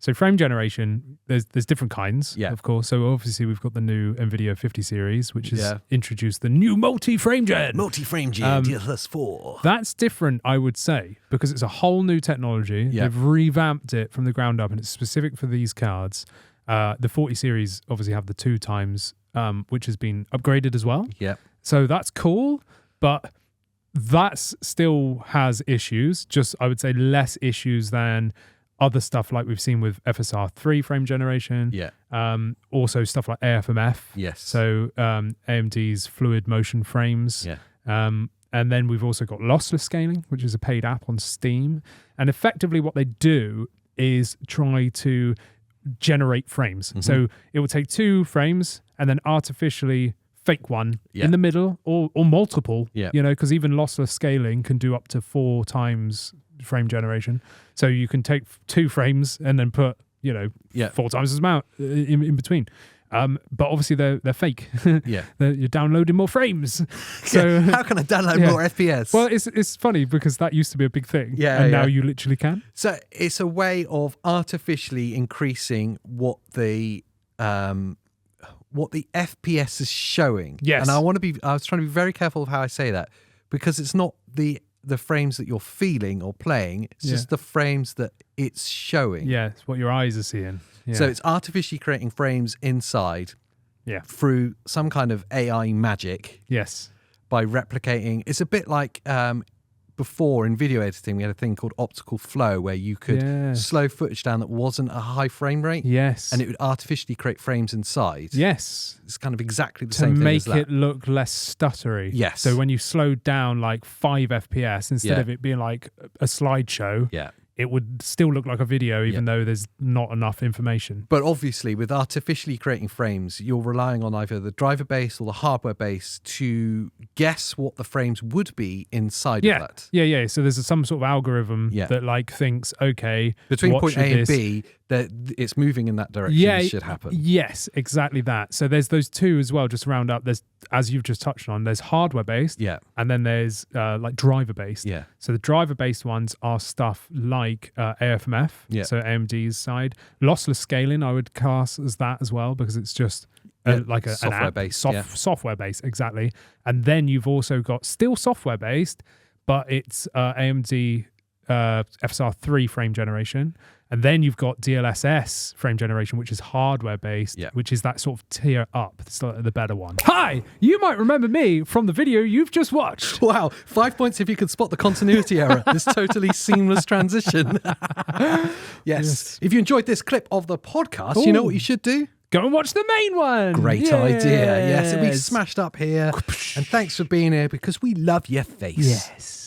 So frame generation, there's different kinds, of course. So obviously we've got the new NVIDIA 50 series, which has introduced the new multi-frame gen. Multi-frame gen, DLSS4. That's different, I would say, because it's a whole new technology. Yeah. They've revamped it from the ground up, and it's specific for these cards. The 40 series obviously have the 2 times, which has been upgraded as well. Yeah. So that's cool, but that still has issues. Just, I would say, less issues than other stuff like we've seen with FSR3 frame generation. Yeah. Also stuff like AFMF. Yes. So AMD's fluid motion frames. Yeah. And then we've also got lossless scaling, which is a paid app on Steam. And effectively what they do is try to generate frames. Mm-hmm. So it will take 2 frames and then artificially fake one in the middle or multiple, because even lossless scaling can do up to 4 times frame generation. So you can take 2 frames and then put, 4 times as amount in between. But obviously they're fake. You're downloading more frames. So how can I download more FPS? Well, it's funny because that used to be a big thing. And now you literally can. So it's a way of artificially increasing what the FPS is showing. Yes. And I was trying to be very careful of how I say that, because it's not the frames that you're feeling or playing, it's just the frames that it's showing. Yeah, it's what your eyes are seeing. Yeah. So it's artificially creating frames inside through some kind of AI magic. Yes. By replicating. It's a bit like before in video editing, we had a thing called optical flow where you could slow footage down that wasn't a high frame rate. Yes. And it would artificially create frames inside. Yes. It's kind of exactly the same thing as that. To make it look less stuttery. Yes. So when you slowed down like 5 FPS, instead of it being like a slideshow, it would still look like a video, even though there's not enough information. But obviously, with artificially creating frames, you're relying on either the driver base or the hardware base to guess what the frames would be inside of that. Yeah. So there's some sort of algorithm that like thinks, okay, between point A and B, that it's moving in that direction. This should happen. Yes, exactly that. So there's those 2 as well, just to round up. There's, as you've just touched on, there's hardware based, and then there's like driver based. Yeah. So the driver based ones are stuff like AFMF, so AMD's side. Lossless scaling, I would class as that as well, because it's just like a software based. Software based, exactly. And then you've also got still software based, but it's AMD FSR3 frame generation. And then you've got DLSS frame generation, which is hardware based, which is that sort of tier up. It's the better one. Hi, you might remember me from the video you've just watched. Wow, 5 points if you could spot the continuity error. This totally seamless transition. Yes. If you enjoyed this clip of the podcast, you know what you should do? Go and watch the main one. Great idea. Yes, it'll be smashed up here. And thanks for being here, because we love your face. Yes.